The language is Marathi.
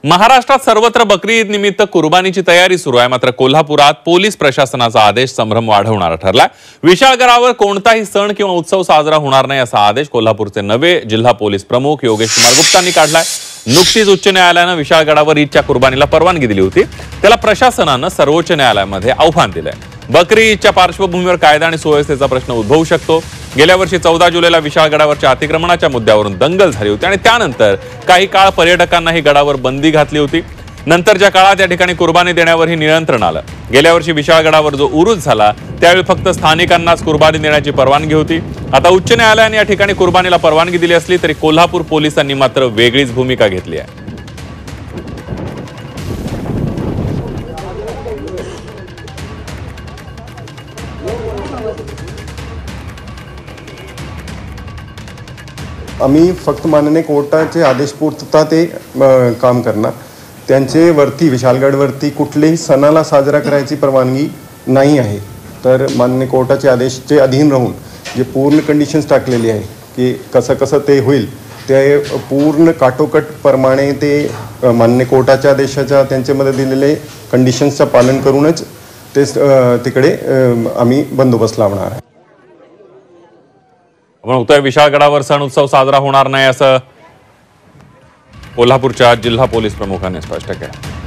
महाराष्ट्रात सर्वत्र बकरी ईद निमित्त कुर्बानीची तयारी सुरू आहे। मात्र कोल्हापुरात पोलीस प्रशासनाचा आदेश संभ्रम वाढवणारा ठरला। विशाळगडावर कोणताही सण किंवा उत्सव साजरा होणार नाही असा आदेश कोल्हापूरचे नवे जिल्हा पोलीस प्रमुख योगेश कुमार गुप्तांनी काढलाय। नुकतीच उच्च न्यायालयाने विशाळगडावर ईदच्या कुर्बानीला परवानगी दिली होती, त्याला प्रशासनाने सर्वोच्च न्यायालयामध्ये आव्हान दिलंय। बकरी ईदच्या पार्श्वभूमीवर कायदा आणि सुव्यवस्थेचा प्रश्न उद्भवू शकतो। गेल्या वर्षी 14 जुलैला विशाळगडावरच्या अतिक्रमणाच्या मुद्द्यावरून दंगल झाली होती आणि त्यानंतर काही काळ पर्यटकांनाही गडावर बंदी घातली होती। नंतरच्या काळात या ठिकाणी कुर्बानी देण्यावरही नियंत्रण आलं। गेल्या वर्षी विशाळगडावर जो उरूस झाला त्यावेळी फक्त स्थानिकांनाच कुर्बानी देण्याची परवानगी होती। आता उच्च न्यायालयाने या ठिकाणी कुर्बानीला परवानगी दिली असली तरी कोल्हापूर पोलिसांनी मात्र वेगळीच भूमिका घेतली आहे। आम्ही फक्त माननीय कोर्टाचे आदेश पूर्तता ते काम करणार। त्यांचे वरती विशाळगडवरती कुठलेही सणाला साजरा करायची परवानगी नाही आहे। तर माननीय कोर्टाचे आदेशचे अधीन राहून जे पूर्ण कंडिशन्स टाकलेली आहे की कसं कसं ते होईल ते पूर्ण काटोकट प्रमाणे ते माननीय कोर्टाच्या आदेशाच्या त्यांच्यामध्ये दिलेले कंडिशन्सचं पालन करूनच ते तिकडे आम्ही बंदोबस्त लावणार आहे। आपण बघतोय विशाळगडावर सण उत्सव साजरा होणार नाही असं कोल्हापूरच्या जिल्हा पोलीस प्रमुखांनी स्पष्ट केलं।